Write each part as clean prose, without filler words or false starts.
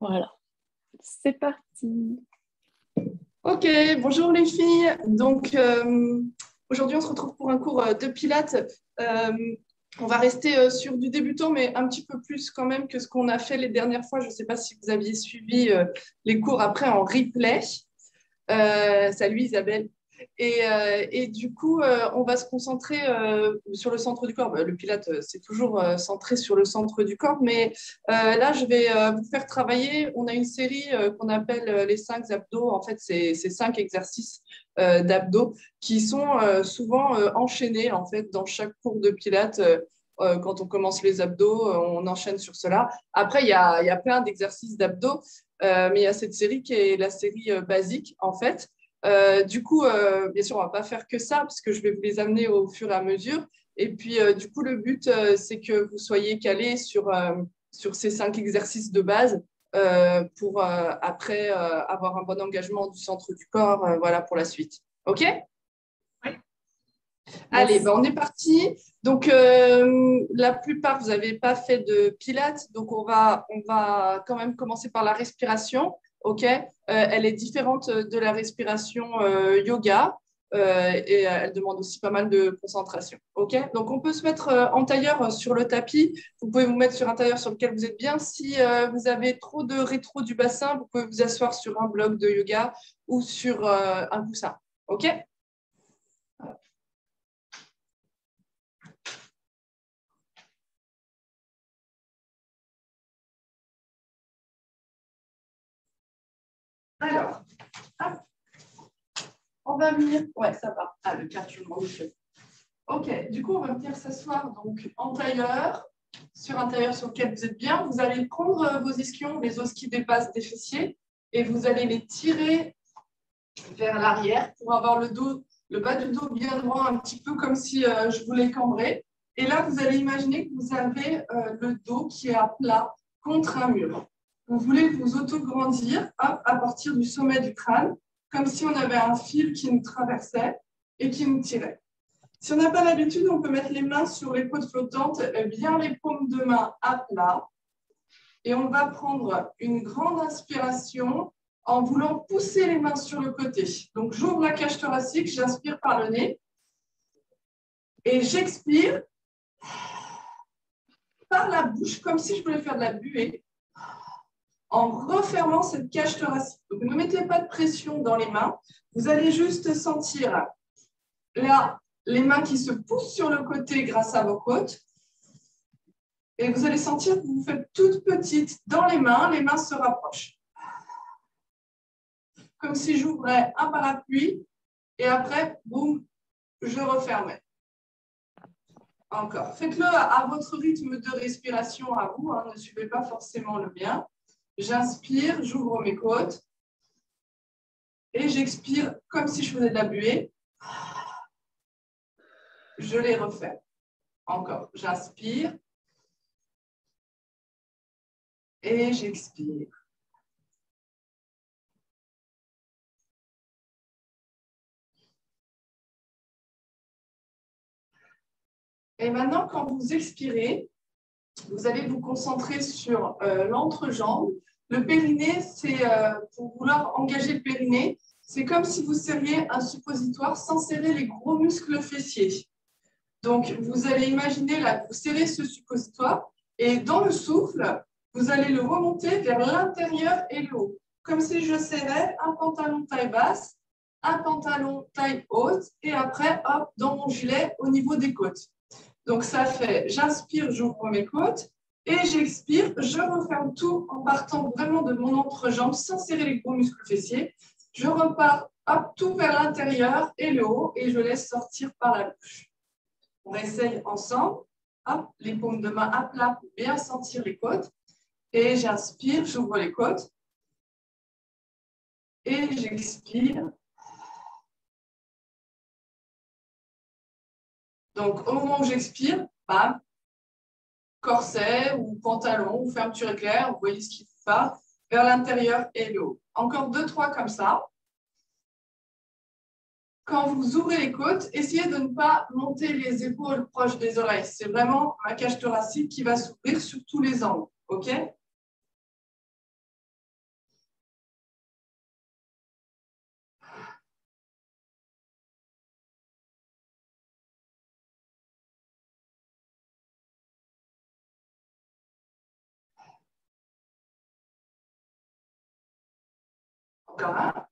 Voilà, c'est parti. Ok, bonjour les filles. Donc aujourd'hui on se retrouve pour un cours de Pilates. Euh, on va rester sur du débutant, mais un petit peu plus quand même que ce qu'on a fait les dernières fois. Je ne sais pas si vous aviez suivi les cours après en replay. Salut Isabelle. Et du coup, on va se concentrer sur le centre du corps. Le Pilate, c'est toujours centré sur le centre du corps, mais là, je vais vous faire travailler. On a une série qu'on appelle les 5 abdos. En fait, c'est 5 exercices d'abdos qui sont souvent enchaînés en fait dans chaque cours de Pilate. Quand on commence les abdos, on enchaîne sur cela. Après, il y a plein d'exercices d'abdos. Mais il y a cette série qui est la série basique, en fait. Du coup, bien sûr, on ne va pas faire que ça, parce que je vais vous les amener au fur et à mesure. Et puis, du coup, le but, c'est que vous soyez calés sur ces 5 exercices de base pour après avoir un bon engagement du centre du corps, voilà, pour la suite. OK? Allez, Yes. ben on est parti. Donc, la plupart, vous n'avez pas fait de pilates, donc on va quand même commencer par la respiration. OK? Elle est différente de la respiration yoga et elle demande aussi pas mal de concentration. OK? Donc, on peut se mettre en tailleur sur le tapis. Vous pouvez vous mettre sur un tailleur sur lequel vous êtes bien. Si vous avez trop de rétro du bassin, vous pouvez vous asseoir sur un bloc de yoga ou sur un coussin. OK? Alors, hop. On va venir. Ouais, ça va. Ah, le cadre, je m'en occupe. Ok, du coup, on va venir s'asseoir donc en tailleur, sur un tailleur sur lequel vous êtes bien. Vous allez prendre vos ischions, les os qui dépassent des fessiers, et vous allez les tirer vers l'arrière pour avoir le dos, le bas du dos bien droit, un petit peu comme si je voulais cambrer. Et là, vous allez imaginer que vous avez le dos qui est à plat contre un mur. Vous voulez vous auto-grandir à partir du sommet du crâne, comme si on avait un fil qui nous traversait et qui nous tirait. Si on n'a pas l'habitude, on peut mettre les mains sur les côtes flottantes, bien les paumes de main à plat. Et on va prendre une grande inspiration en voulant pousser les mains sur le côté. Donc, j'ouvre la cage thoracique, j'inspire par le nez et j'expire par la bouche, comme si je voulais faire de la buée, en refermant cette cage thoracique. Donc, ne mettez pas de pression dans les mains. Vous allez juste sentir là les mains qui se poussent sur le côté grâce à vos côtes. Et vous allez sentir que vous vous faites toute petite dans les mains se rapprochent. Comme si j'ouvrais un parapluie et après, boum, je refermais. Encore. Faites-le à votre rythme de respiration à vous, hein, ne suivez pas forcément le mien. J'inspire, j'ouvre mes côtes et j'expire comme si je faisais de la buée. Je les refais. Encore. J'inspire et j'expire. Et maintenant, quand vous expirez, vous allez vous concentrer sur l'entrejambe. Le périnée, c'est pour vouloir engager le périnée, c'est comme si vous serriez un suppositoire sans serrer les gros muscles fessiers. Donc, vous allez imaginer, là, vous serrez ce suppositoire et dans le souffle, vous allez le remonter vers l'intérieur et le haut. Comme si je serrais un pantalon taille basse, un pantalon taille haute et après, hop, dans mon gilet au niveau des côtes. Donc, ça fait, j'inspire, j'ouvre mes côtes et j'expire, je referme tout en partant vraiment de mon entrejambe sans serrer les gros muscles fessiers. Je repars, hop, tout vers l'intérieur et le haut et je laisse sortir par la bouche. On essaye ensemble. Hop, les paumes de main à plat pour bien sentir les côtes. Et j'inspire, j'ouvre les côtes. Et j'expire. Donc, au moment où j'expire, bam, corset ou pantalon ou fermeture éclair, vous voyez ce qu'il faut faire, vers l'intérieur et le haut. Encore 2-3 comme ça. Quand vous ouvrez les côtes, essayez de ne pas monter les épaules proches des oreilles. C'est vraiment ma cage thoracique qui va s'ouvrir sur tous les angles. OK ? Encore un.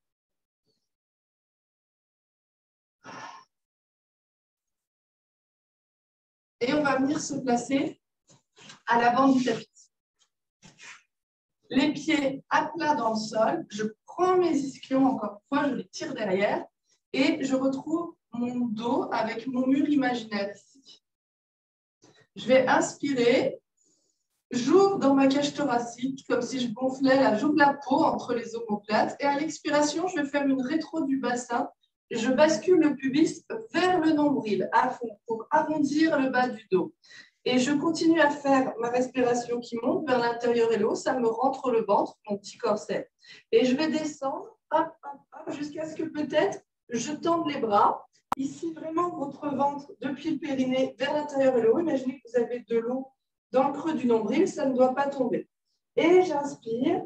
Et on va venir se placer à l'avant du tapis. Les pieds à plat dans le sol. Je prends mes ischions, encore une fois, je les tire derrière et je retrouve mon dos avec mon mur imaginaire ici. Je vais inspirer. J'ouvre dans ma cage thoracique comme si je gonflais la joue de la peau entre les omoplates. Et à l'expiration, je vais faire une rétro du bassin. Je bascule le pubis vers le nombril à fond pour arrondir le bas du dos. Et je continue à faire ma respiration qui monte vers l'intérieur et le haut. Ça me rentre le ventre, mon petit corset. Et je vais descendre hop, hop, hop, jusqu'à ce que peut-être je tende les bras. Ici, vraiment, votre ventre depuis le périnée vers l'intérieur et le haut. Imaginez que vous avez de l'eau dans le creux du nombril, ça ne doit pas tomber. Et j'inspire,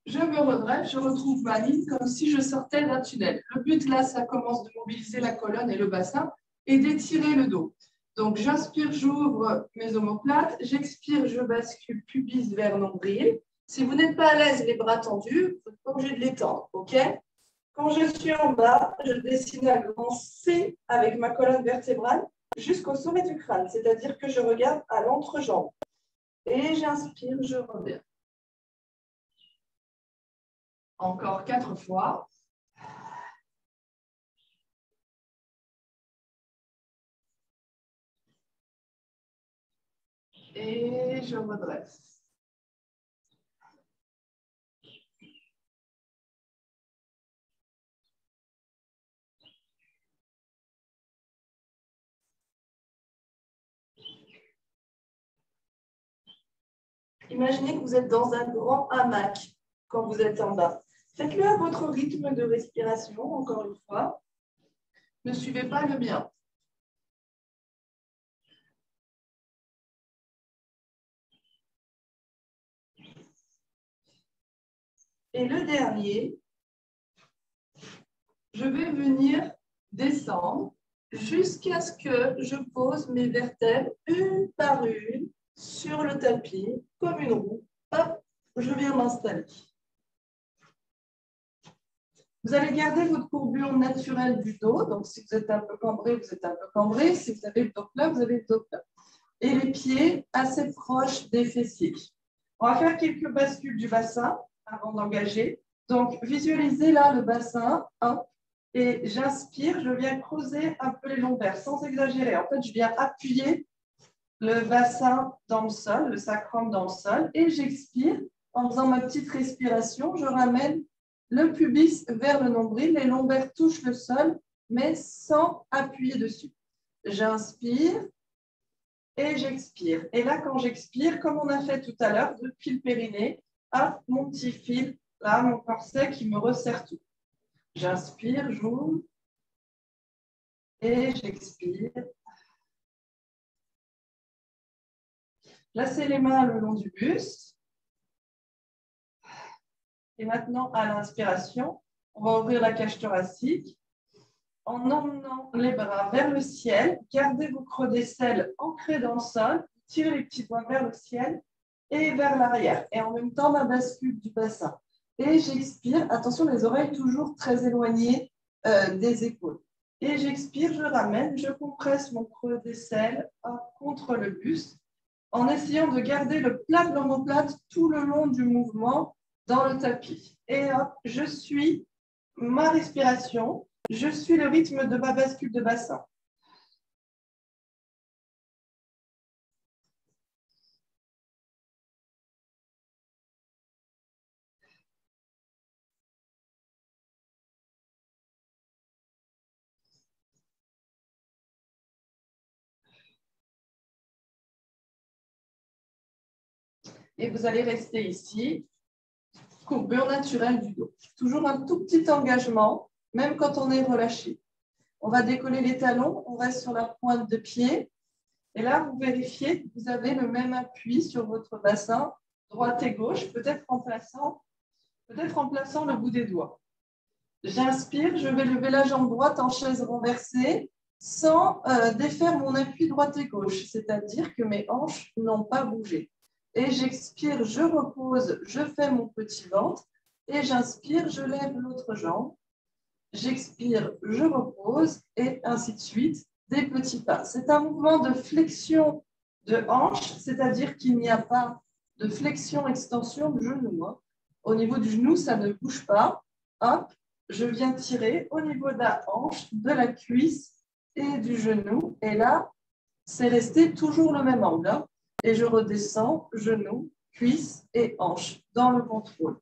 je me redresse, je retrouve ma ligne comme si je sortais d'un tunnel. Le but là, ça commence de mobiliser la colonne et le bassin et d'étirer le dos. Donc j'inspire, j'ouvre mes omoplates, j'expire, je bascule pubis vers nombril. Si vous n'êtes pas à l'aise, les bras tendus, vous n'êtes pas obligé de les tendre, ok? Quand je suis en bas, je dessine un grand C avec ma colonne vertébrale jusqu'au sommet du crâne, c'est-à-dire que je regarde à l'entrejambe. Et j'inspire, je reviens. Encore 4 fois. Et je redresse. Imaginez que vous êtes dans un grand hamac quand vous êtes en bas. Faites-le à votre rythme de respiration, encore une fois. Ne suivez pas le mien. Et le dernier, je vais venir descendre jusqu'à ce que je pose mes vertèbres une par une sur le tapis, comme une roue. Hop, je viens m'installer. Vous allez garder votre courbure naturelle du dos. Donc, si vous êtes un peu cambré, vous êtes un peu cambré. Si vous avez le dos plat, vous avez le dos plat. Et les pieds assez proches des fessiers. On va faire quelques bascules du bassin avant d'engager. Donc, visualisez là le bassin. Et j'inspire, je viens creuser un peu les lombaires sans exagérer. En fait, je viens appuyer le bassin dans le sol, le sacrum dans le sol. Et j'expire en faisant ma petite respiration. Je ramène le pubis vers le nombril. Les lombaires touchent le sol, mais sans appuyer dessus. J'inspire et j'expire. Et là, quand j'expire, comme on a fait tout à l'heure, depuis le périnée, hop, mon petit fil, là, mon corset qui me resserre tout. J'inspire, j'ouvre et j'expire. Placez les mains le long du buste. Et maintenant, à l'inspiration, on va ouvrir la cage thoracique en emmenant les bras vers le ciel. Gardez vos creux d'aisselle ancrés dans le sol. Tirez les petits doigts vers le ciel et vers l'arrière. Et en même temps, ma bascule du bassin. Et j'expire. Attention, les oreilles toujours très éloignées des épaules. Et j'expire, je ramène, je compresse mon creux d'aisselle contre le buste en essayant de garder le plat de l'omoplate tout le long du mouvement dans le tapis. Et hop, je suis ma respiration, je suis le rythme de ma bascule de bassin. Et vous allez rester ici, courbure naturelle du dos. Toujours un tout petit engagement, même quand on est relâché. On va décoller les talons, on reste sur la pointe de pied. Et là, vous vérifiez que vous avez le même appui sur votre bassin, droite et gauche, peut-être en plaçant le bout des doigts. J'inspire, je vais lever la jambe droite en chaise renversée sans défaire mon appui droite et gauche, c'est-à-dire que mes hanches n'ont pas bougé. Et j'expire, je repose, je fais mon petit ventre Et j'inspire, je lève l'autre jambe. J'expire, je repose et ainsi de suite, des petits pas. C'est un mouvement de flexion de hanche, c'est-à-dire qu'il n'y a pas de flexion-extension du genou. Au niveau du genou, ça ne bouge pas. Hop, je viens tirer au niveau de la hanche, de la cuisse et du genou. Et là, c'est resté toujours le même angle. Et je redescends, genou, cuisse et hanche dans le contrôle.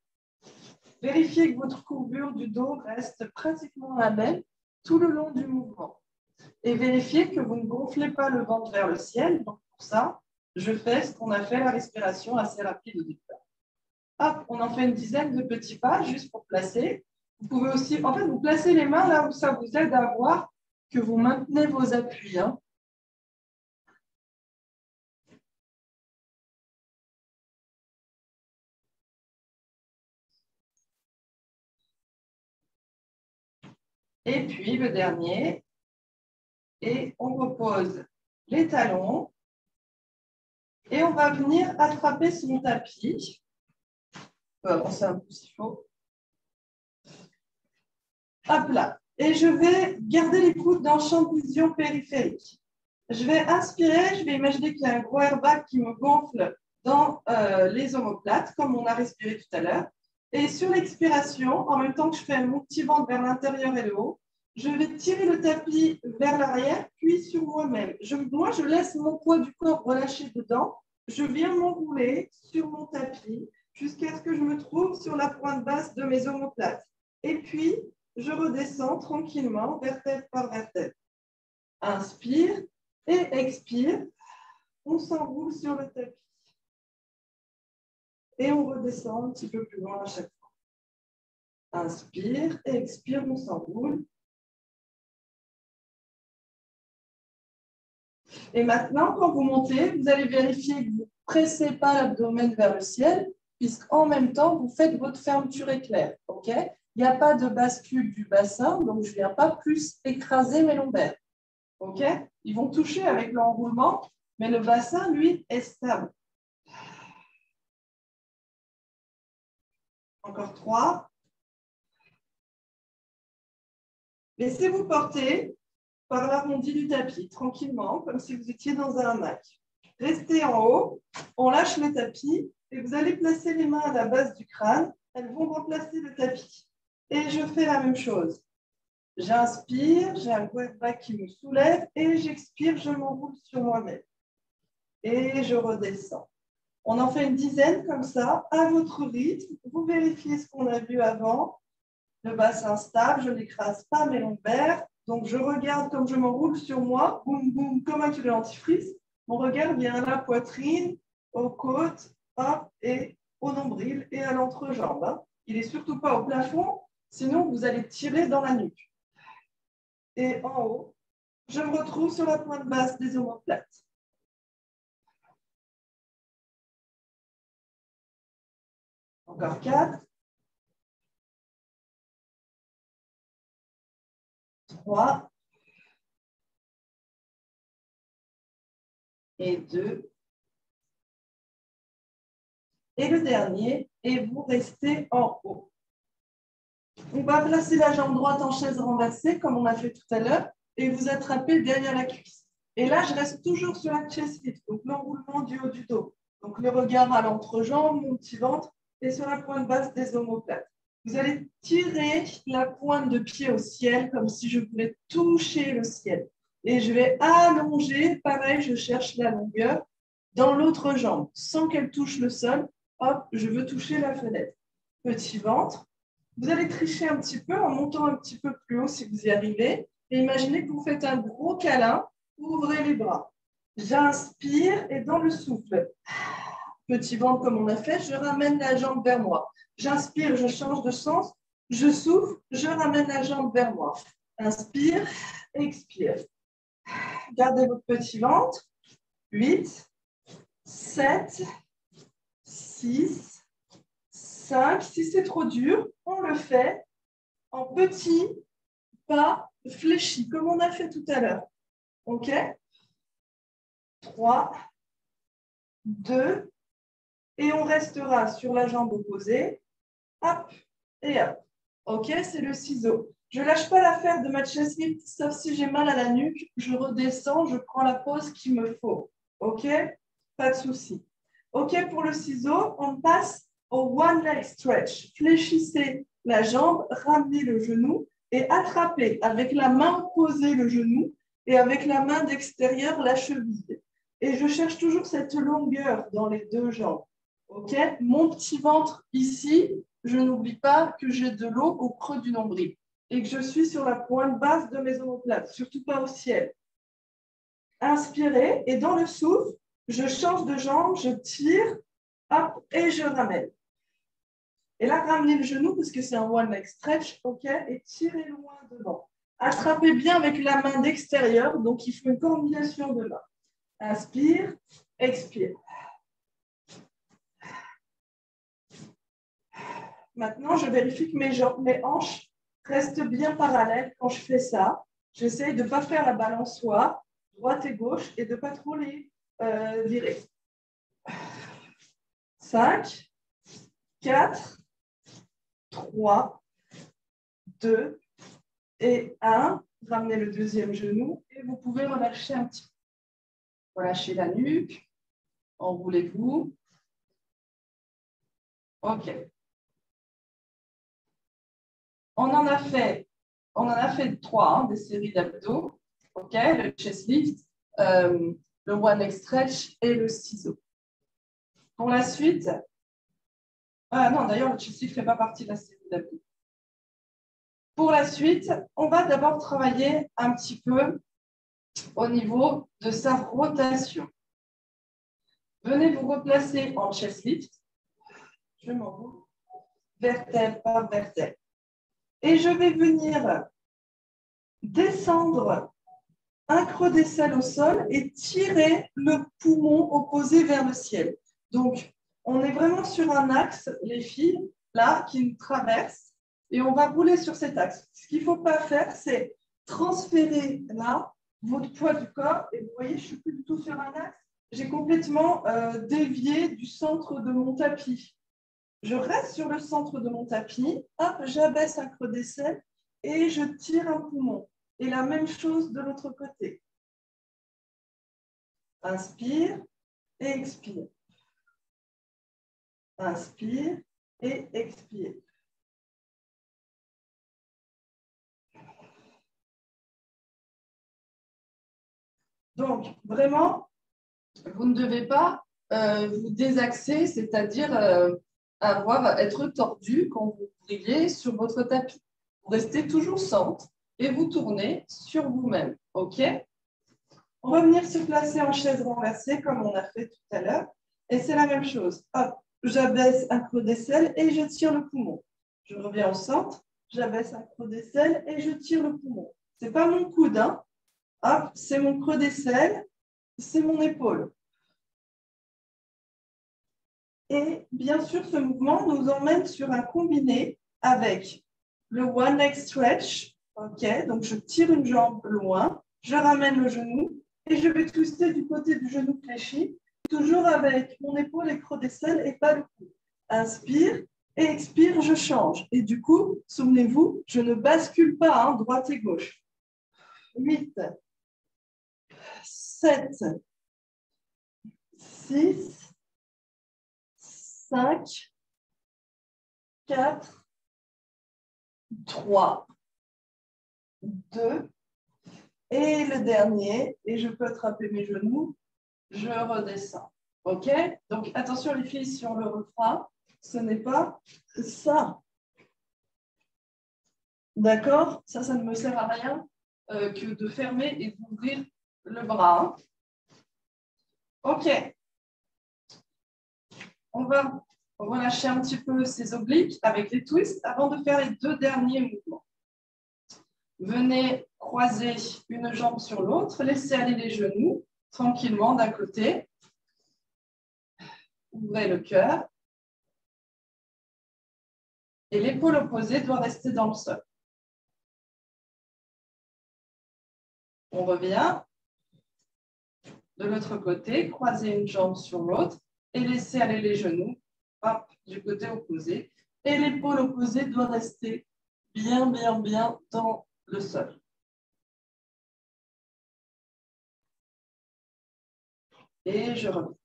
Vérifiez que votre courbure du dos reste pratiquement la même tout le long du mouvement. Et vérifiez que vous ne gonflez pas le ventre vers le ciel. Donc pour ça, je fais ce qu'on a fait, la respiration assez rapide au départ. Hop, on en fait une dizaine de petits pas juste pour placer. Vous pouvez aussi, en fait, vous placez les mains là où ça vous aide à voir que vous maintenez vos appuis. Et puis le dernier, et on repose les talons et on va venir attraper son tapis. On peut avancer un peu s'il faut. Hop là. Et je vais garder les coudes dans le champ de vision périphérique. Je vais inspirer, je vais imaginer qu'il y a un gros airbag qui me gonfle dans les omoplates, comme on a respiré tout à l'heure. Et sur l'expiration, en même temps que je fais mon petit ventre vers l'intérieur et le haut, je vais tirer le tapis vers l'arrière, puis sur moi-même. Moi, je laisse mon poids du corps relâcher dedans. Je viens m'enrouler sur mon tapis jusqu'à ce que je me trouve sur la pointe basse de mes omoplates. Et puis, je redescends tranquillement, vertèbre par vertèbre. Inspire et expire. On s'enroule sur le tapis. Et on redescend un petit peu plus loin à chaque fois. Inspire et expire, on s'enroule. Et maintenant, quand vous montez, vous allez vérifier que vous ne pressez pas l'abdomen vers le ciel, puisqu'en même temps, vous faites votre fermeture éclair. Okay? Il n'y a pas de bascule du bassin, donc je ne viens pas plus écraser mes lombaires. Okay? Ils vont toucher avec l'enroulement, mais le bassin, lui, est stable. Encore 3. Laissez-vous porter par l'arrondi du tapis, tranquillement, comme si vous étiez dans un hamac. Restez en haut, on lâche le tapis et vous allez placer les mains à la base du crâne. Elles vont remplacer le tapis. Et je fais la même chose. J'inspire, j'ai un airbag qui me soulève et j'expire, je m'enroule sur moi-même. Et je redescends. On en fait une dizaine comme ça, à votre rythme. Vous vérifiez ce qu'on a vu avant. Le bassin stable, je n'écrase pas mes lombaires. Donc, je regarde comme je m'enroule sur moi, boum, boum, comme un curé antifreeze. Mon regard vient à la poitrine, aux côtes, hop, et au nombril et à l'entrejambe. Il n'est surtout pas au plafond, sinon vous allez tirer dans la nuque. Et en haut, je me retrouve sur la pointe basse des omoplates. Encore 4. 3. Et 2. Et le dernier, et vous restez en haut. On va placer la jambe droite en chaise renversée, comme on a fait tout à l'heure, et vous attrapez derrière la cuisse. Et là, je reste toujours sur la chest lift, donc l'enroulement du haut du dos. Donc le regard à l'entrejambe, mon petit ventre, et sur la pointe basse des omoplates. Vous allez tirer la pointe de pied au ciel, comme si je voulais toucher le ciel. Et je vais allonger, pareil, je cherche la longueur dans l'autre jambe, sans qu'elle touche le sol. Hop, je veux toucher la fenêtre. Petit ventre. Vous allez tricher un petit peu en montant un petit peu plus haut si vous y arrivez. Et imaginez que vous faites un gros câlin. Ouvrez les bras. J'inspire et dans le souffle, petit ventre comme on a fait, je ramène la jambe vers moi. J'inspire, je change de sens. Je souffle, je ramène la jambe vers moi. Inspire, expire. Gardez votre petit ventre. 8, 7, 6, 5. Si c'est trop dur, on le fait en petits pas fléchis, comme on a fait tout à l'heure. OK? 3, 2, et on restera sur la jambe opposée. Hop, et hop. OK, c'est le ciseau. Je ne lâche pas l'affaire de ma chest lift, sauf si j'ai mal à la nuque. Je redescends, je prends la pause qu'il me faut. OK, pas de souci. OK, pour le ciseau, on passe au one leg stretch. Fléchissez la jambe, ramenez le genou et attrapez avec la main opposée le genou et avec la main d'extérieur la cheville. Et je cherche toujours cette longueur dans les deux jambes. OK, mon petit ventre ici, je n'oublie pas que j'ai de l'eau au creux du nombril et que je suis sur la pointe basse de mes omoplates, surtout pas au ciel. Inspirez et dans le souffle, je change de jambe, je tire, hop, et je ramène. Et là, ramenez le genou parce que c'est un one leg stretch, OK, et tirez loin devant. Attrapez bien avec la main d'extérieur, donc il faut une combinaison de mains. Inspire, expire. Maintenant, je vérifie que mes hanches restent bien parallèles quand je fais ça. J'essaye de ne pas faire la balançoire, droite et gauche, et de ne pas trop les virer. 5, 4, 3, 2 et 1. Ramenez le deuxième genou et vous pouvez relâcher un petit peu. Relâchez la nuque, enroulez-vous. OK. On en a fait 3, hein, des séries d'abdos. OK, le chest lift, le one leg stretch et le ciseau. Pour la suite, non, d'ailleurs, le chest lift ne fait pas partie de la série d'abdos. Pour la suite, on va d'abord travailler un petit peu au niveau de sa rotation. Venez vous replacer en chest lift. Je m'enroule, vertèbre par vertèbre. Et je vais venir descendre un creux d'aisselle au sol et tirer le poumon opposé vers le ciel. Donc, on est vraiment sur un axe, les filles, là, qui nous traverse, et on va rouler sur cet axe. Ce qu'il ne faut pas faire, c'est transférer là votre poids du corps, et vous voyez, je ne suis plus du tout sur un axe, j'ai complètement dévié du centre de mon tapis. Je reste sur le centre de mon tapis, hop, j'abaisse un creux d'aisselle et je tire un poumon. Et la même chose de l'autre côté. Inspire et expire. Inspire et expire. Donc, vraiment, vous ne devez pas vous désaxer, c'est-à-dire être tordu quand vous brillez sur votre tapis. Vous restez toujours centre et vous tournez sur vous-même. OK? On va venir se placer en chaise renversée comme on a fait tout à l'heure. Et c'est la même chose. Hop, j'abaisse un creux d'aisselle et je tire le poumon. Je reviens au centre, j'abaisse un creux d'aisselle et je tire le poumon. Ce n'est pas mon coude, hein? Hop, c'est mon creux d'aisselle, c'est mon épaule. Et bien sûr, ce mouvement nous emmène sur un combiné avec le one leg stretch. OK, donc je tire une jambe loin, je ramène le genou et je vais twister du côté du genou fléchi, toujours avec mon épaule et creux d'aisselle et pas le cou. Inspire et expire, je change. Et du coup, souvenez-vous, je ne bascule pas, hein, droite et gauche. 8, 7, 6, 5, 4, 3, 2, et le dernier, et je peux attraper mes genoux, je redescends. OK? Donc, attention les filles sur le refrain, ce n'est pas ça. D'accord? Ça ne me sert à rien que de fermer et d'ouvrir le bras. OK. On va relâcher un petit peu ces obliques avec les twists avant de faire les 2 derniers mouvements. Venez croiser une jambe sur l'autre, laissez aller les genoux tranquillement d'un côté. Ouvrez le cœur. Et l'épaule opposée doit rester dans le sol. On revient. De l'autre côté, croisez une jambe sur l'autre et laissez aller les genoux, hop, du côté opposé. et l'épaule opposée doit rester bien, bien, bien dans le sol. Et je reviens.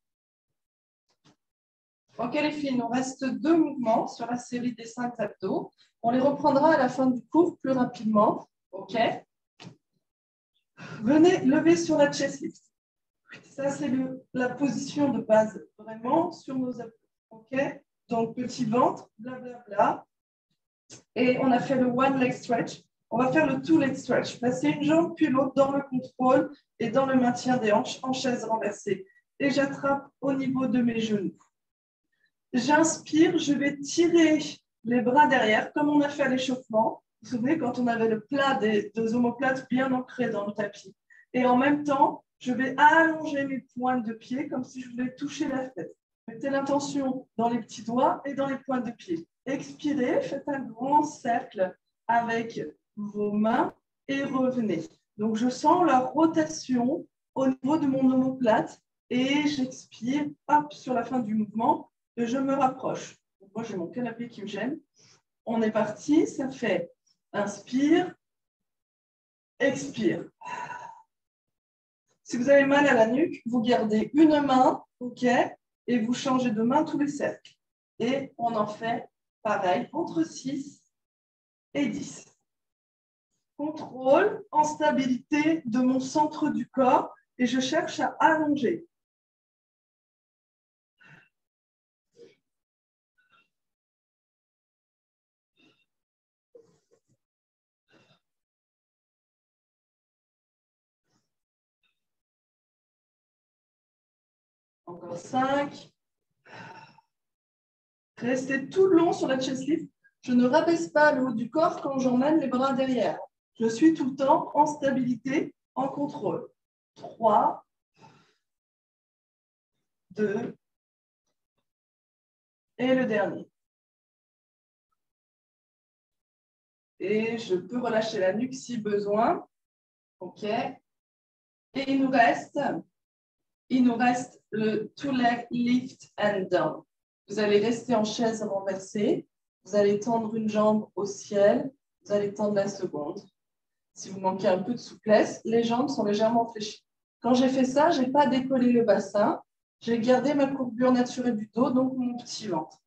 Ok les filles, il nous reste 2 mouvements sur la série des 5 abdos. On les reprendra à la fin du cours plus rapidement. Ok. Venez lever sur la chest lift. Ça, c'est la position de base, vraiment, sur nos abdos. Ok. Donc, petit ventre, blablabla. Et on a fait le one leg stretch. On va faire le two leg stretch. Placer une jambe puis l'autre dans le contrôle et dans le maintien des hanches en chaise renversée. Et j'attrape au niveau de mes genoux. J'inspire, je vais tirer les bras derrière, comme on a fait à l'échauffement. Vous vous souvenez, quand on avait le plat des omoplates bien ancrés dans le tapis. Et en même temps, je vais allonger mes pointes de pied comme si je voulais toucher la tête. Mettez l'intention dans les petits doigts et dans les pointes de pied. Expirez, faites un grand cercle avec vos mains et revenez. Donc, je sens la rotation au niveau de mon omoplate et j'expire, hop, sur la fin du mouvement. Et je me rapproche. Moi, j'ai mon canapé qui me gêne. On est parti. Ça fait inspire, expire. Si vous avez mal à la nuque, vous gardez une main, ok, et vous changez de main tous les cercles. Et on en fait pareil, entre 6 et 10. Contrôle en stabilité de mon centre du corps et je cherche à allonger. Encore 5. Restez tout le long sur la chest lift. Je ne rabaisse pas le haut du corps quand j'emmène les bras derrière. Je suis tout le temps en stabilité, en contrôle. 3, 2, et le dernier. Et je peux relâcher la nuque si besoin. OK. Et il nous reste le two leg lift and down. Vous allez rester en chaise renversée. Vous allez tendre une jambe au ciel. Vous allez tendre la seconde. Si vous manquez un peu de souplesse, les jambes sont légèrement fléchies. Quand j'ai fait ça, je n'ai pas décollé le bassin. J'ai gardé ma courbure naturelle du dos, donc mon petit ventre.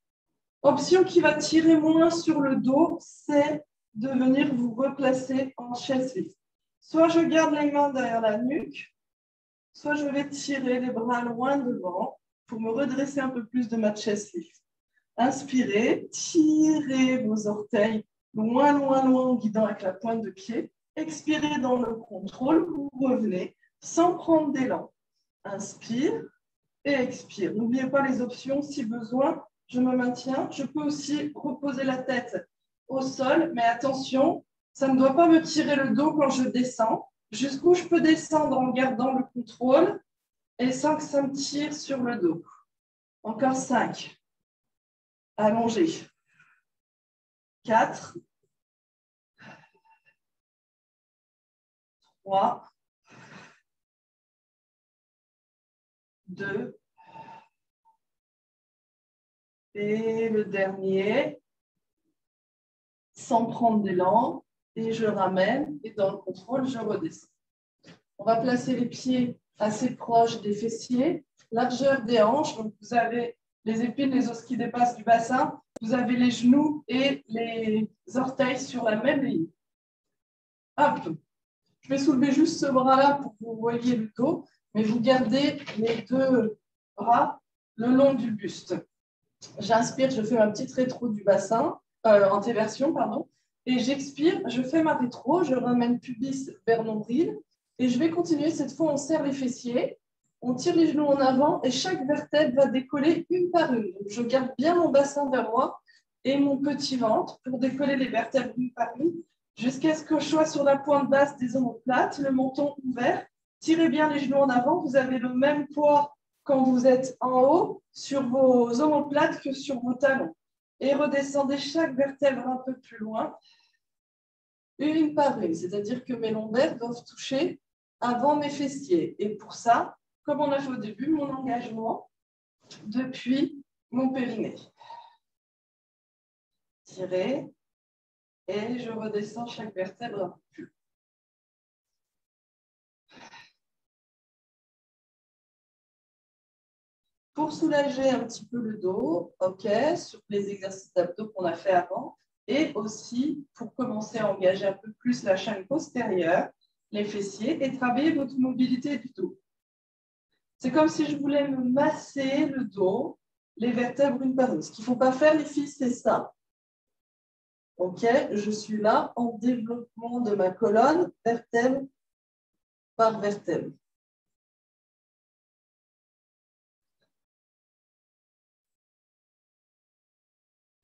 Option qui va tirer moins sur le dos, c'est de venir vous replacer en chest lift. Soit je garde les mains derrière la nuque, soit je vais tirer les bras loin devant pour me redresser un peu plus de ma chest lift. Inspirez, tirez vos orteils loin, loin, loin en guidant avec la pointe de pied. Expirez dans le contrôle, vous revenez sans prendre d'élan. Inspire et expire. N'oubliez pas les options, si besoin, je me maintiens. Je peux aussi reposer la tête au sol, mais attention, ça ne doit pas me tirer le dos quand je descends. Jusqu'où je peux descendre en gardant le contrôle et sans que ça me tire sur le dos. Encore 5. Allongez. 4. 3. 2. Et le dernier, sans prendre d'élan, et je ramène, et dans le contrôle, je redescends. On va placer les pieds assez proches des fessiers, largeur des hanches, donc vous avez les épines, les os qui dépassent du bassin, vous avez les genoux et les orteils sur la même ligne. Hop. Je vais soulever juste ce bras-là pour que vous voyez le dos, mais vous gardez les 2 bras le long du buste. J'inspire, je fais ma petite rétro du bassin, antéversion, pardon, et j'expire, je fais ma rétro, je ramène pubis vers nombril, et je vais continuer. Cette fois, on serre les fessiers, on tire les genoux en avant, et chaque vertèbre va décoller une par une. Donc, je garde bien mon bassin vers moi et mon petit ventre pour décoller les vertèbres une par une, jusqu'à ce que je sois sur la pointe basse des omoplates, le menton ouvert. Tirez bien les genoux en avant, vous avez le même poids quand vous êtes en haut sur vos omoplates que sur vos talons. Et redescendez chaque vertèbre un peu plus loin, une par une, c'est-à-dire que mes lombaires doivent toucher avant mes fessiers. Et pour ça, comme on a fait au début, mon engagement depuis mon périnée. Tirez. Et je redescends chaque vertèbre un peu plus. Pour soulager un petit peu le dos, ok, sur les exercices d'abdos qu'on a fait avant, et aussi pour commencer à engager un peu plus la chaîne postérieure, les fessiers, et travailler votre mobilité du dos. C'est comme si je voulais me masser le dos, les vertèbres une par une. Ce qu'il ne faut pas faire, les filles, c'est ça. Ok, je suis là en développement de ma colonne, vertèbre par vertèbre.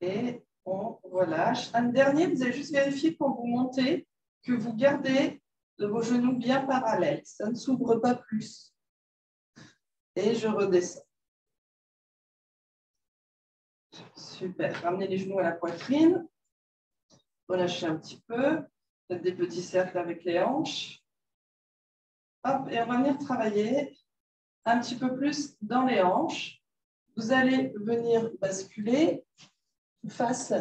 Et on relâche. Un dernier, vous allez juste vérifier quand vous montez que vous gardez vos genoux bien parallèles. Ça ne s'ouvre pas plus. Et je redescends. Super. Ramenez les genoux à la poitrine. Relâchez un petit peu. Faites des petits cercles avec les hanches. Hop, et on va venir travailler un petit peu plus dans les hanches. Vous allez venir basculer face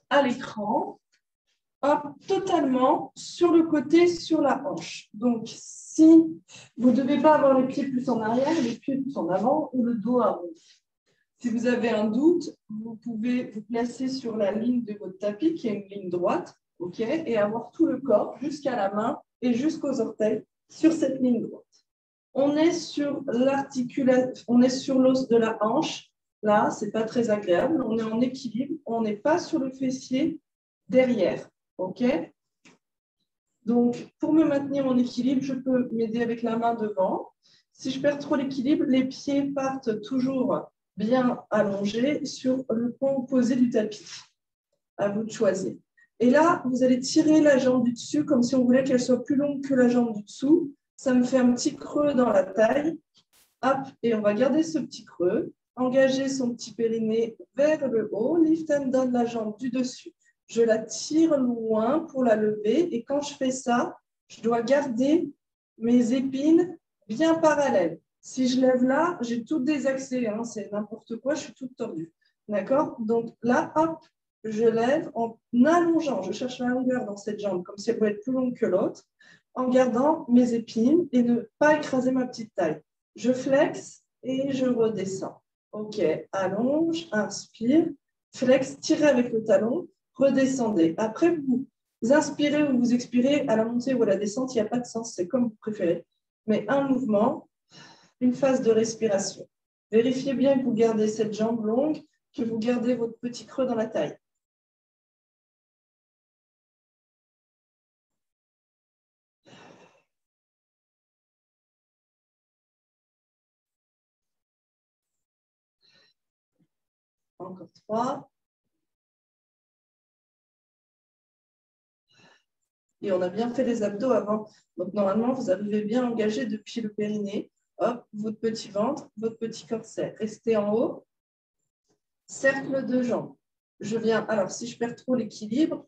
à l'écran, totalement sur le côté, sur la hanche. Donc, si vous ne devez pas avoir les pieds plus en arrière, les pieds plus en avant ou le dos arrondi. Si vous avez un doute, vous pouvez vous placer sur la ligne de votre tapis, qui est une ligne droite, ok, et avoir tout le corps jusqu'à la main et jusqu'aux orteils sur cette ligne droite. On est sur l'articulation, on est sur l'os de la hanche. Là, ce n'est pas très agréable. On est en équilibre. On n'est pas sur le fessier derrière. OK? Donc, pour me maintenir en équilibre, je peux m'aider avec la main devant. Si je perds trop l'équilibre, les pieds partent toujours bien allongés sur le point opposé du tapis. À vous de choisir. Et là, vous allez tirer la jambe du dessus comme si on voulait qu'elle soit plus longue que la jambe du dessous. Ça me fait un petit creux dans la taille. Hop, et on va garder ce petit creux. Engager son petit périnée vers le haut. Lift and down la jambe du dessus. Je la tire loin pour la lever. Et quand je fais ça, je dois garder mes épines bien parallèles. Si je lève là, j'ai tout désaxé. Hein, c'est n'importe quoi, je suis toute tordue. D'accord? Donc là, hop, je lève en allongeant. Je cherche la longueur dans cette jambe, comme si elle pouvait être plus longue que l'autre, en gardant mes épines et ne pas écraser ma petite taille. Je flex et je redescends. OK, allonge, inspire, flex, tirez avec le talon, redescendez. Après, vous inspirez ou vous expirez à la montée ou à la descente, il n'y a pas de sens, c'est comme vous préférez. Mais un mouvement, une phase de respiration. Vérifiez bien que vous gardez cette jambe longue, que vous gardez votre petit creux dans la taille. Encore 3. Et on a bien fait les abdos avant. Donc, normalement, vous arrivez bien engagé depuis le périnée. Hop, votre petit ventre, votre petit corset. Restez en haut. Cercle de jambes. Je viens, alors si je perds trop l'équilibre,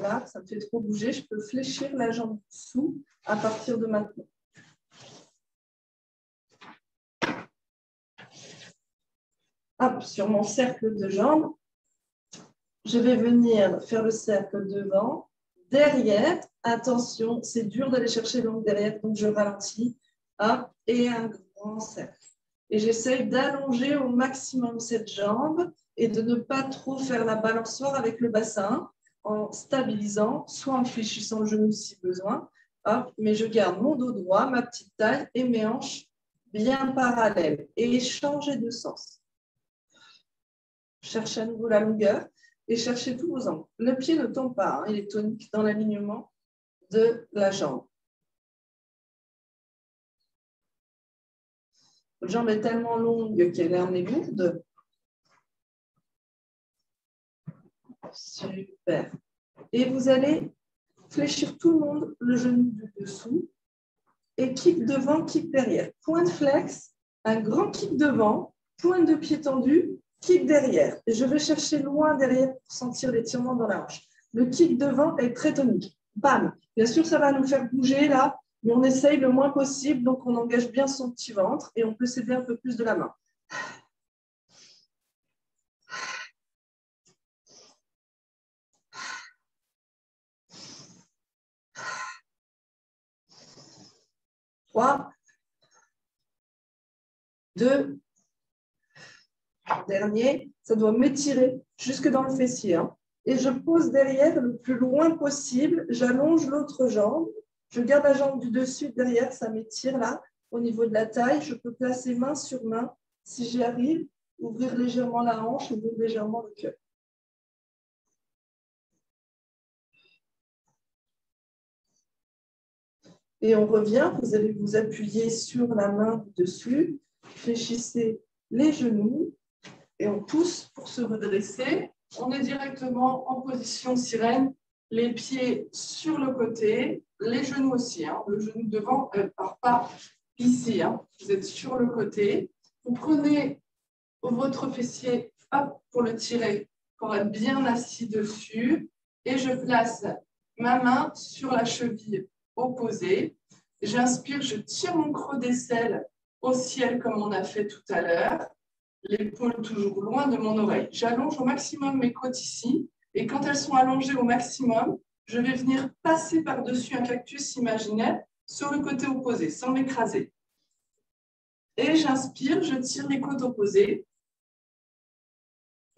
là, ça me fait trop bouger, je peux fléchir la jambe dessous à partir de maintenant. Hop, sur mon cercle de jambes, je vais venir faire le cercle devant, derrière. Attention, c'est dur d'aller chercher l'angle derrière, donc je ralentis. Hop, et un grand cercle. Et j'essaye d'allonger au maximum cette jambe et de ne pas trop faire la balançoire avec le bassin en stabilisant, soit en fléchissant le genou si besoin. Hop, mais je garde mon dos droit, ma petite taille et mes hanches bien parallèles. Et changer de sens. Cherchez à nouveau la longueur et cherchez tous vos angles. Le pied ne tombe pas, hein, il est tonique dans l'alignement de la jambe. Votre jambe est tellement longue qu'elle est en lourde. Super. Et vous allez fléchir tout le monde, le genou du dessous. Et kick devant, kick derrière. Point de flex, un grand kick devant, point de pied tendu, kick derrière. Et je vais chercher loin derrière pour sentir l'étirement dans la hanche. Le kick devant est très tonique. Bam. Bien sûr, ça va nous faire bouger là, mais on essaye le moins possible. Donc, on engage bien son petit ventre et on peut s'aider un peu plus de la main. 3, 2, dernier, ça doit m'étirer jusque dans le fessier. Hein. Et je pose derrière le plus loin possible, j'allonge l'autre jambe, je garde la jambe du dessus, derrière, ça m'étire là, au niveau de la taille, je peux placer main sur main, si j'y arrive, ouvrir légèrement la hanche, ouvrir légèrement le cœur. Et on revient, vous allez vous appuyer sur la main du dessus, fléchissez les genoux et on pousse pour se redresser. On est directement en position sirène, les pieds sur le côté, les genoux aussi. Hein. Le genou devant, pas ici, hein. Vous êtes sur le côté. Vous prenez votre fessier hop, pour le tirer, pour être bien assis dessus. Et je place ma main sur la cheville opposée. J'inspire, je tire mon creux d'aisselle au ciel comme on a fait tout à l'heure. L'épaule toujours loin de mon oreille. J'allonge au maximum mes côtes ici. Et quand elles sont allongées au maximum, je vais venir passer par-dessus un cactus imaginaire sur le côté opposé, sans m'écraser. Et j'inspire, je tire les côtes opposées.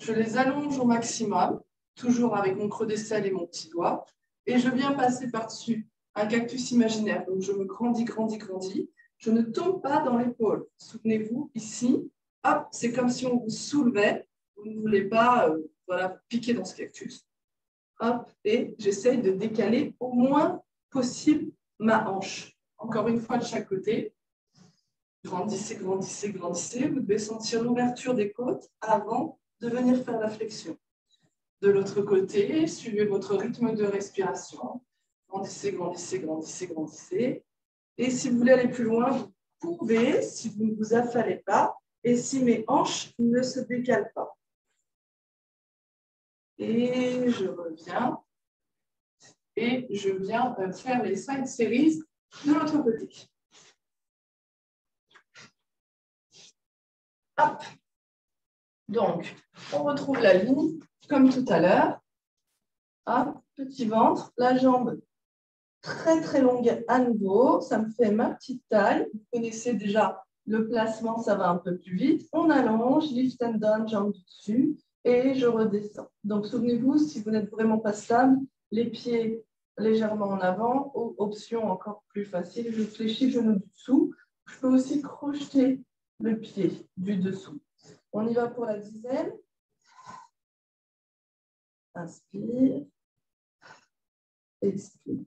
Je les allonge au maximum, toujours avec mon creux d'aisselle et mon petit doigt. Et je viens passer par-dessus un cactus imaginaire. Donc, je me grandis, grandis, grandis. Je ne tombe pas dans l'épaule. Souvenez-vous, ici, hop, c'est comme si on vous soulevait. Vous ne voulez pas voilà, piquer dans ce cactus. Hop, et j'essaye de décaler au moins possible ma hanche. Encore une fois, de chaque côté. Grandissez, grandissez, grandissez. Vous devez sentir l'ouverture des côtes avant de venir faire la flexion. De l'autre côté, suivez votre rythme de respiration. Grandissez, grandissez, grandissez, grandissez. Et si vous voulez aller plus loin, vous pouvez, si vous ne vous affalez pas, et si mes hanches ne se décalent pas. Et je reviens. Et je viens faire les side series de l'autre côté. Hop. Donc, on retrouve la ligne, comme tout à l'heure. Hop, petit ventre, la jambe très très longue à nouveau. Ça me fait ma petite taille. Vous connaissez déjà le placement, ça va un peu plus vite. On allonge, lift and down, jambe du dessus, et je redescends. Donc, souvenez-vous, si vous n'êtes vraiment pas stable, les pieds légèrement en avant, ou option encore plus facile, je fléchis le genou du dessous. Je peux aussi crocheter le pied du dessous. On y va pour la dizaine. Inspire. Expire.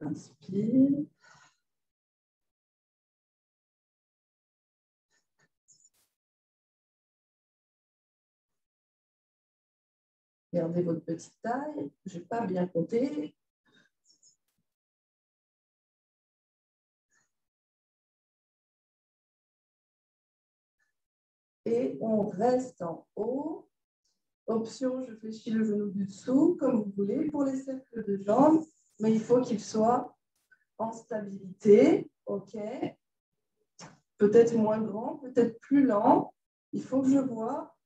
Inspire. Gardez votre petite taille. Je n'ai pas bien compté. Et on reste en haut. Option, je fléchis le genou du dessous, comme vous voulez, pour les cercles de jambes, mais il faut qu'il soit en stabilité. OK. Peut-être moins grand, peut-être plus lent. Il faut que je vois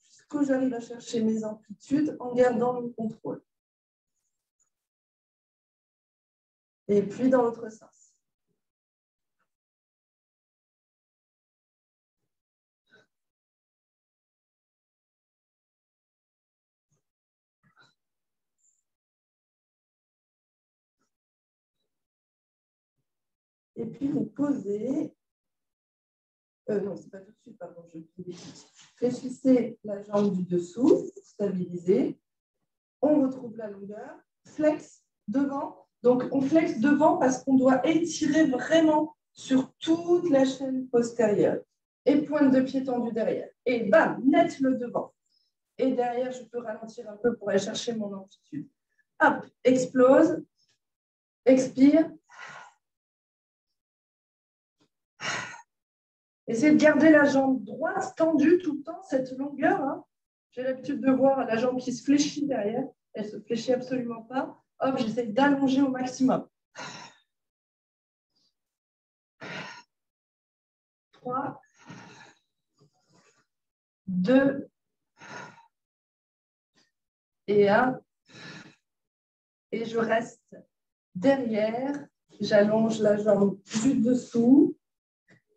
jusqu'où j'arrive à chercher mes amplitudes en gardant le contrôle. Et puis dans l'autre sens. Et puis vous posez. Non, ce n'est pas tout de suite, pardon, je fais des petits. Fléchissez la jambe du dessous, stabilisez. On retrouve la longueur. Flex devant. Donc, on flex devant parce qu'on doit étirer vraiment sur toute la chaîne postérieure. Et pointe de pied tendue derrière. Et bam, net le devant. Et derrière, je peux ralentir un peu pour aller chercher mon amplitude. Hop, explose. Expire. Essayez de garder la jambe droite tendue tout le temps, cette longueur. Hein. J'ai l'habitude de voir la jambe qui se fléchit derrière. Elle ne se fléchit absolument pas. Hop, j'essaie d'allonger au maximum. 3, 2 et 1. Et je reste derrière. J'allonge la jambe du dessous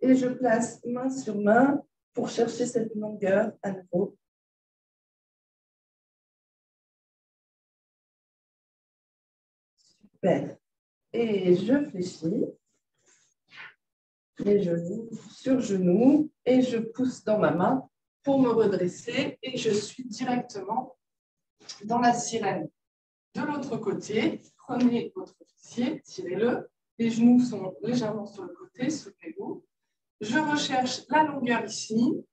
et je place main sur main pour chercher cette longueur à nouveau. Super. Et je fléchis les genoux sur genoux et je pousse dans ma main pour me redresser et je suis directement dans la sirène. De l'autre côté, prenez votre fessier, tirez-le. Les genoux sont légèrement sur le côté, soutenez-vous. Je recherche la longueur ici.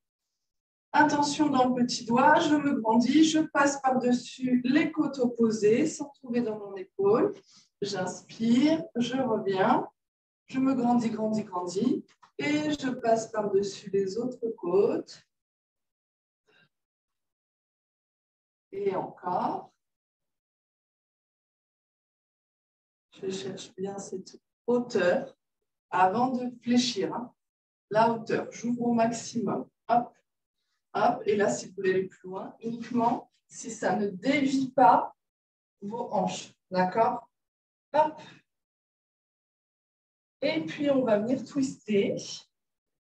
Attention dans le petit doigt, je me grandis, je passe par-dessus les côtes opposées sans trouver dans mon épaule. J'inspire, je reviens, je me grandis, grandis, grandis et je passe par-dessus les autres côtes. Et encore. Je cherche bien cette hauteur avant de fléchir. Hein. La hauteur, j'ouvre au maximum. Hop, hop. Et là, si vous voulez aller plus loin, uniquement si ça ne dévie pas vos hanches. D'accord? Hop. Et puis, on va venir twister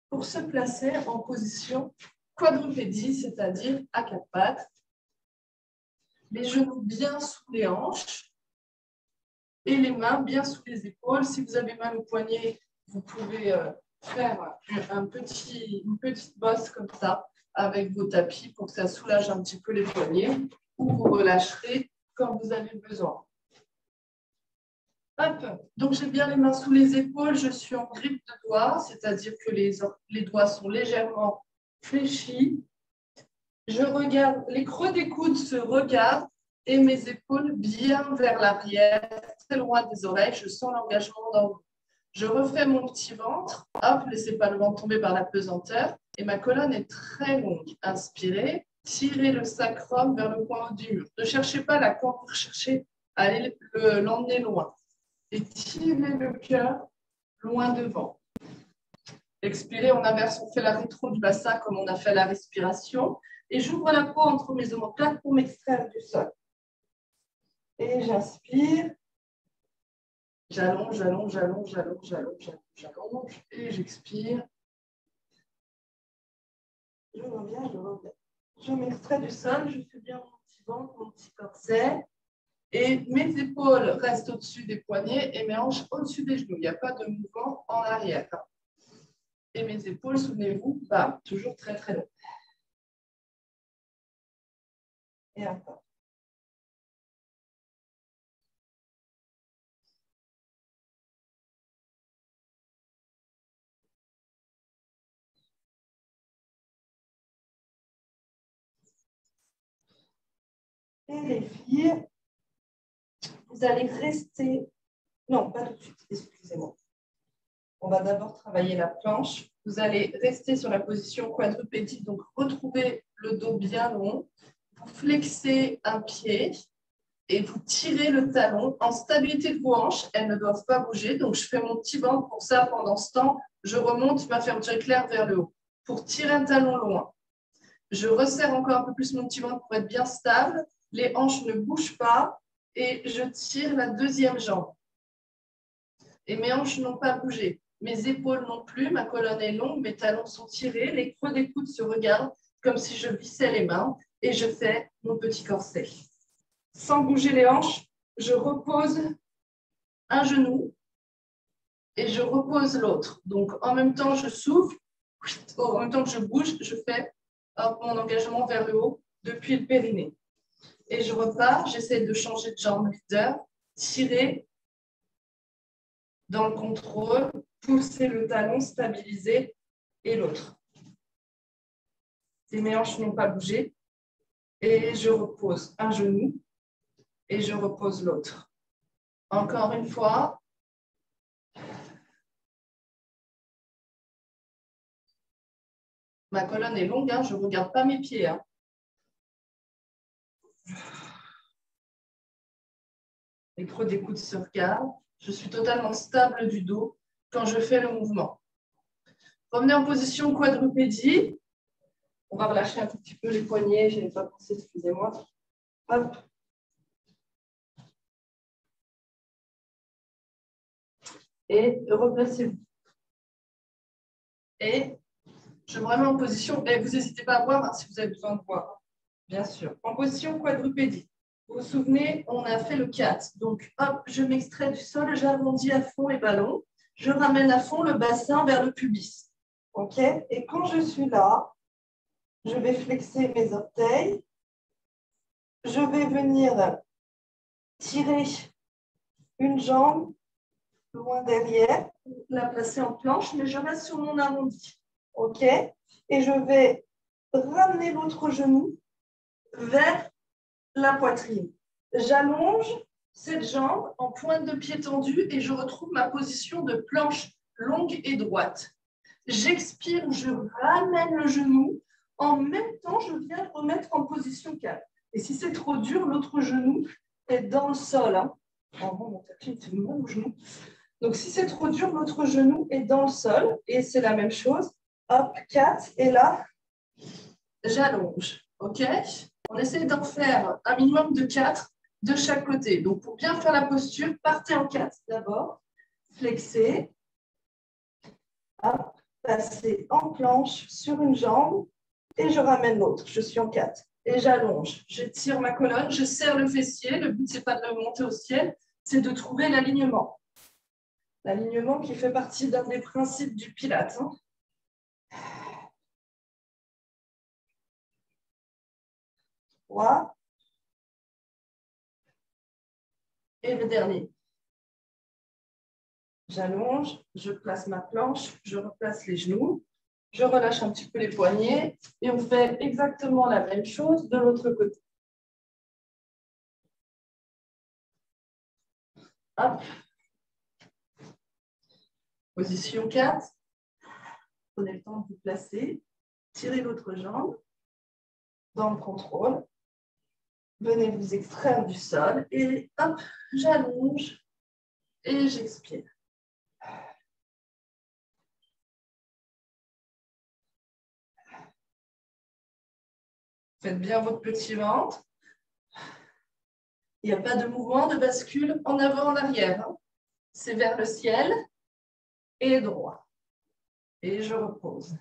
pour se placer en position quadrupédie, c'est-à-dire à quatre pattes. Les genoux bien sous les hanches. Et les mains bien sous les épaules. Si vous avez mal au poignet, vous pouvez faire une petite bosse comme ça avec vos tapis pour que ça soulage un petit peu les poignets ou vous relâcherez quand vous avez besoin. Hop. Donc, j'ai bien les mains sous les épaules. Je suis en grippe de doigts, c'est-à-dire que les doigts sont légèrement fléchis. Je regarde, les creux des coudes se regardent. Et mes épaules bien vers l'arrière, très loin des oreilles. Je sens l'engagement dans le dos. Je refais mon petit ventre. Hop, laissez pas le ventre tomber par la pesanteur. Et ma colonne est très longue. Inspirez, tirez le sacrum vers le coin du mur. Ne cherchez pas la corde, cherchez à aller l'emmener loin. Et tirez le cœur loin devant. Expirez, on inverse, on fait la rétro du bassin comme on a fait la respiration. Et j'ouvre la peau entre mes omoplates pour m'extraire du sol. Et j'inspire, j'allonge, j'allonge, j'allonge, j'allonge, j'allonge, j'allonge, et j'expire. Je reviens, je reviens. Je m'extrais du sol, je fais bien mon petit ventre, mon petit corset. Et mes épaules restent au-dessus des poignets et mes hanches au-dessus des genoux. Il n'y a pas de mouvement en arrière. Et mes épaules, souvenez-vous, bas, toujours très très long. Et encore. Et les filles, vous allez rester... Non, pas tout de suite, excusez-moi. On va d'abord travailler la planche. Vous allez rester sur la position quadrupédie, donc retrouvez le dos bien long. Vous flexez un pied et vous tirez le talon en stabilité de vos hanches. Elles ne doivent pas bouger, donc je fais mon petit ventre pour ça. Pendant ce temps, je remonte ma fermeture éclair vers le haut pour tirer un talon loin. Je resserre encore un peu plus mon petit ventre pour être bien stable. Les hanches ne bougent pas et je tire la deuxième jambe. Et mes hanches n'ont pas bougé. Mes épaules non plus, ma colonne est longue, mes talons sont tirés, les creux des coudes se regardent comme si je vissais les mains et je fais mon petit corset. Sans bouger les hanches, je repose un genou et je repose l'autre. Donc, en même temps, je souffle, en même temps que je bouge, je fais mon engagement vers le haut depuis le périnée. Et je repars, j'essaie de changer de jambe leader, tirer dans le contrôle, pousser le talon, stabiliser et l'autre. Et mes hanches n'ont pas bougé. Et je repose un genou et je repose l'autre. Encore une fois. Ma colonne est longue, hein, je ne regarde pas mes pieds. Hein. Les creux des coudes se regardent. Je suis totalement stable du dos quand je fais le mouvement. Revenez en position quadrupédie. On va relâcher un tout petit peu les poignets. Je n'avais pas pensé, excusez-moi. Hop. Et replacez-vous. Et je me remets en position. Et vous n'hésitez pas à voir hein, si vous avez besoin de voir. Bien sûr. En position quadrupédie. Vous vous souvenez, on a fait le 4. Donc, hop, je m'extrais du sol, j'arrondis à fond les ballons. Je ramène à fond le bassin vers le pubis. OK? Et quand je suis là, je vais flexer mes orteils. Je vais venir tirer une jambe loin derrière, la placer en planche, mais je reste sur mon arrondi. OK? Et je vais ramener l'autre genou vers la poitrine. J'allonge cette jambe En pointe de pied tendue et je retrouve ma position de planche longue et droite. J'expire, je ramène le genou. En même temps, je viens le remettre en position 4. Et si c'est trop dur, l'autre genou est dans le sol. Hein. Oh, mon tapis était mal au genou. Donc, si c'est trop dur, l'autre genou est dans le sol. Et c'est la même chose. Hop, 4. Et là, j'allonge. OK? On essaie d'en faire un minimum de 4 de chaque côté. Donc, pour bien faire la posture, partez en 4 d'abord. Flexez. Hop, passez en planche sur une jambe. Et je ramène l'autre. Je suis en 4. Et j'allonge. Je tire ma colonne. Je serre le fessier. Le but, ce n'est pas de le monter au ciel. C'est de trouver l'alignement. L'alignement qui fait partie d'un des principes du Pilates. Hein. Et le dernier. J'allonge, je place ma planche, je replace les genoux, je relâche un petit peu les poignets et on fait exactement la même chose de l'autre côté. Hop. Position 4. Prenez le temps de vous placer. Tirez l'autre jambe dans le contrôle. Venez vous extraire du sol et hop, j'allonge et j'expire. Faites bien votre petit ventre. Il n'y a pas de mouvement, de bascule en avant, en arrière. Hein. C'est vers le ciel et droit. Et je repose.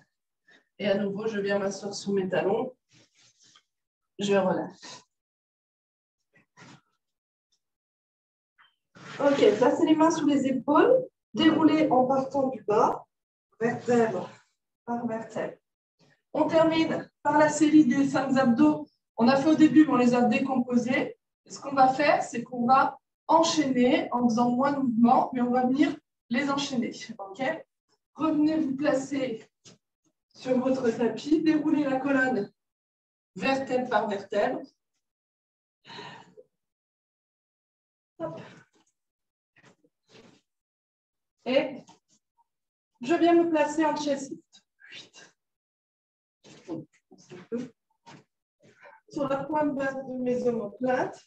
Et à nouveau, je viens m'asseoir sous mes talons. Je relâche. OK, placez les mains sous les épaules. Déroulez en partant du bas, vertèbre par vertèbre. On termine par la série des 5 abdos. On a fait au début, mais on les a décomposés. Et ce qu'on va faire, c'est qu'on va enchaîner en faisant moins de mouvements, mais on va venir les enchaîner. OK? Revenez vous placer sur votre tapis, déroulez la colonne vertèbre par vertèbre. Hop. Et je viens me placer en chest lift. Sur la pointe basse de mes omoplates,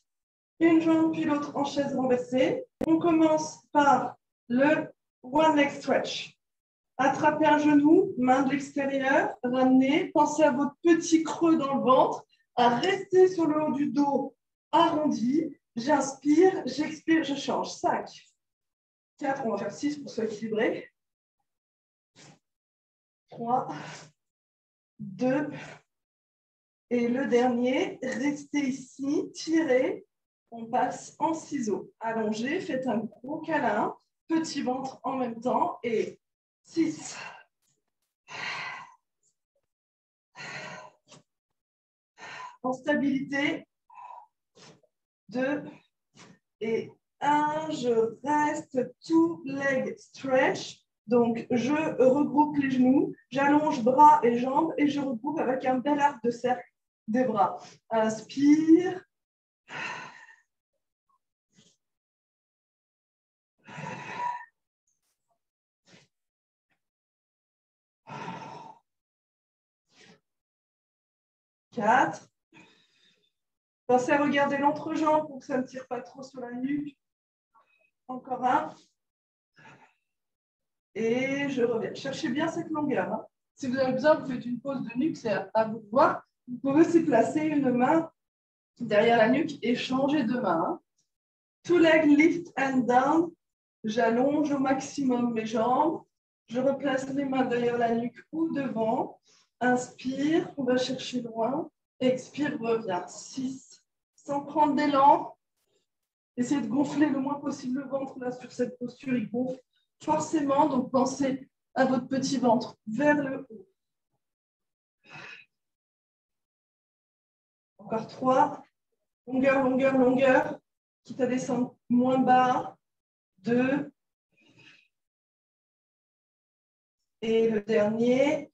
une jambe puis l'autre en chaise renversée. On commence par le one leg stretch. Attrapez un genou, main de l'extérieur, ramenez, pensez à votre petit creux dans le ventre, à rester sur le haut du dos arrondi. J'inspire, j'expire, je change. 5, 4, on va faire 6 pour s'équilibrer. 3, 2, et le dernier, restez ici, tirez, on passe en ciseaux. Allongez, faites un gros câlin, petit ventre en même temps, et 6, en stabilité, 2 et 1, je reste tout leg stretch. Donc, je regroupe les genoux, j'allonge bras et jambes et je regroupe avec un bel arc de cercle des bras. Inspire. Quatre. Pensez à regarder l'entrejambe pour que ça ne tire pas trop sur la nuque. Encore un. Et je reviens. Cherchez bien cette longueur. Hein. Si vous avez besoin, vous faites une pause de nuque, c'est à vous de voir. Vous pouvez aussi placer une main derrière la nuque et changer de main. Hein. Two leg lift and down. J'allonge au maximum mes jambes. Je replace les mains derrière la nuque ou devant. Inspire, on va chercher loin. Expire, reviens. 6. Sans prendre d'élan. Essayez de gonfler le moins possible le ventre là sur cette posture. Il gonfle forcément. Donc pensez à votre petit ventre vers le haut. Encore 3. Longueur, longueur, longueur. Quitte à descendre moins bas. 2. Et le dernier.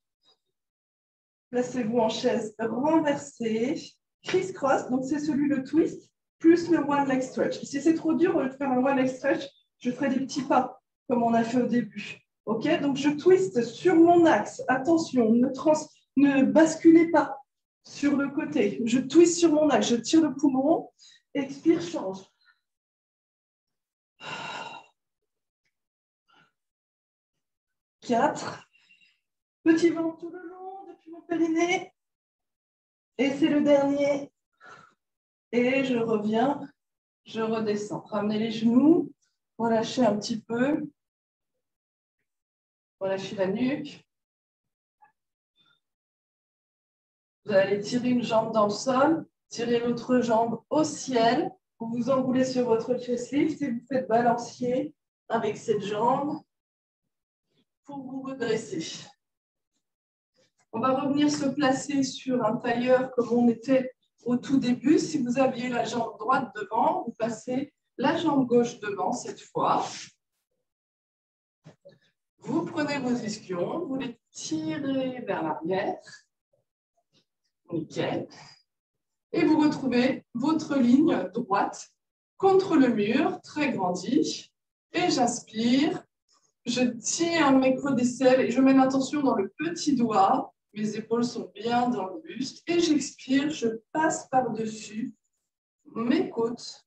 Placez-vous en chaise renversée. Criss-cross, donc c'est celui le twist, plus le one leg stretch. Si c'est trop dur, au lieu de faire un one leg stretch, je ferai des petits pas, comme on a fait au début. OK, donc je twiste sur mon axe. Attention, ne basculez pas sur le côté. Je twiste sur mon axe, je tire le poumon. Expire, change. 4. Petit ventre tout le long depuis mon périnée. Et c'est le dernier. Et je reviens, je redescends. Ramenez les genoux, relâchez un petit peu. Relâchez la nuque. Vous allez tirer une jambe dans le sol, tirer l'autre jambe au ciel. Vous vous enroulez sur votre chest lift et vous faites balancier avec cette jambe pour vous redresser. On va revenir se placer sur un tailleur comme on était au tout début. Si vous aviez la jambe droite devant, vous passez la jambe gauche devant cette fois. Vous prenez vos ischions, vous les tirez vers l'arrière. Nickel. Et vous retrouvez votre ligne droite contre le mur, très grandi. Et j'inspire, je tiens mes creux d'aisselle et je mets l'intention dans le petit doigt. Mes épaules sont bien dans le buste. Et j'expire, je passe par-dessus mes côtes,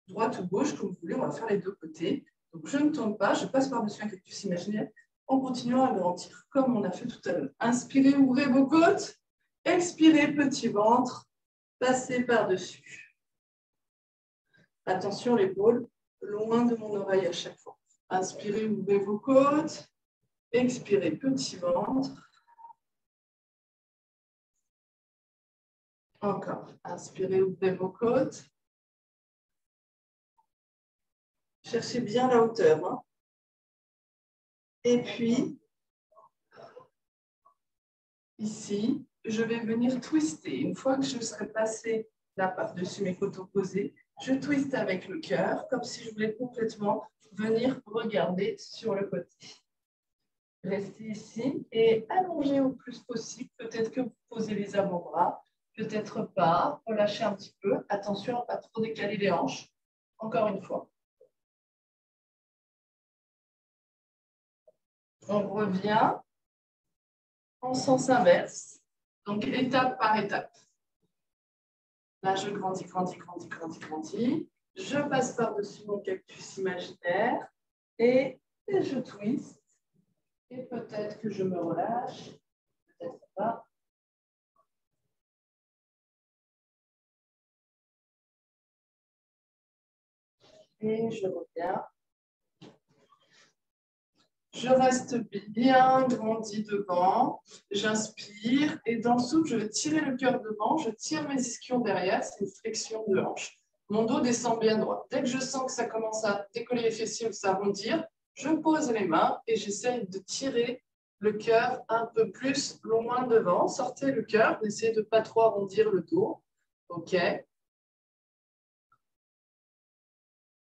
droite ou gauche, comme vous voulez. On va faire les deux côtés. Donc je ne tourne pas, je passe par-dessus un cactus imaginaire en continuant à grandir, comme on a fait tout à l'heure. Inspirez, ouvrez vos côtes. Expirez, petit ventre. Passez par-dessus. Attention, l'épaule loin de mon oreille à chaque fois. Inspirez, ouvrez vos côtes. Expirez, petit ventre. Encore. Inspirez, ouvrez vos côtes. Cherchez bien la hauteur. Hein. Et puis, ici, je vais venir twister. Une fois que je serai passée là par-dessus mes côtes opposées, je twiste avec le cœur, comme si je voulais complètement venir regarder sur le côté. Restez ici et allongez au plus possible. Peut-être que vous posez les avant-bras, peut-être pas. Relâchez un petit peu. Attention à ne pas trop décaler les hanches. Encore une fois. On revient en sens inverse. Donc, étape par étape. Là, je grandis, grandis, grandis, grandis, grandis. Je passe par-dessus mon cactus imaginaire et je twiste. Et peut-être que je me relâche, peut-être pas. Et je reviens. Je reste bien grandi devant. J'inspire et dans le souffle, je vais tirer le cœur devant. Je tire mes ischions derrière. C'est une flexion de hanche. Mon dos descend bien droit. Dès que je sens que ça commence à décoller les fessiers ou s'arrondir, je pose les mains et j'essaye de tirer le cœur un peu plus loin devant. Sortez le cœur. N'essayez de ne pas trop arrondir le dos. OK.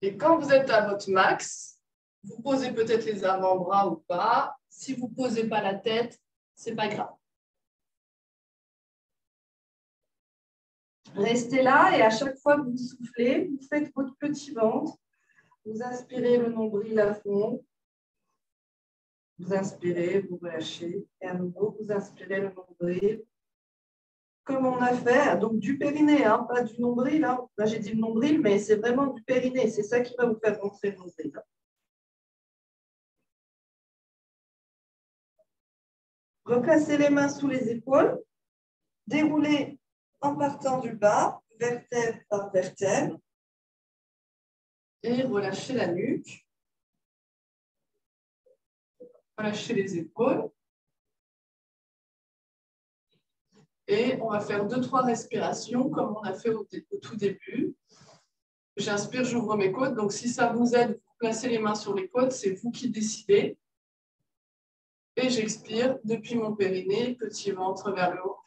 Et quand vous êtes à votre max, vous posez peut-être les avant-bras ou pas. Si vous ne posez pas la tête, ce n'est pas grave. Restez là et à chaque fois que vous soufflez, vous faites votre petit ventre. Vous inspirez le nombril à fond. Vous inspirez, vous relâchez. Et à nouveau, vous inspirez le nombril. Comme on a fait, donc du périnée, hein, pas du nombril. Hein. Là, j'ai dit le nombril, mais c'est vraiment du périnée. C'est ça qui va vous faire rentrer le nombril. Replacez les mains sous les épaules. Déroulez en partant du bas, vertèbre par vertèbre. Et relâchez la nuque. Relâchez les épaules. Et on va faire 2-3 respirations comme on a fait au tout début. J'inspire, j'ouvre mes côtes. Donc, si ça vous aide, vous placez les mains sur les côtes, c'est vous qui décidez. Et j'expire depuis mon périnée, petit ventre vers le haut.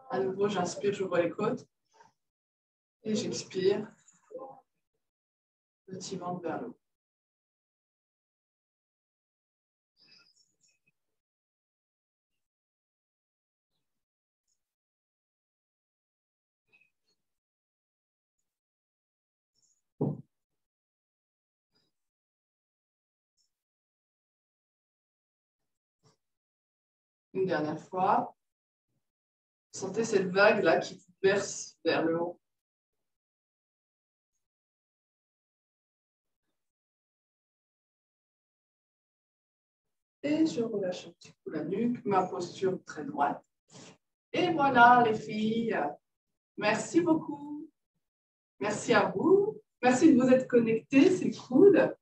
À nouveau, j'inspire, j'ouvre les côtes. Et j'expire, petit ventre vers le haut. Une dernière fois. Sentez cette vague-là qui vous berce vers le haut. Et je relâche un petit peu la nuque, ma posture très droite. Et voilà les filles. Merci beaucoup. Merci à vous. Merci de vous être connectés, c'est cool.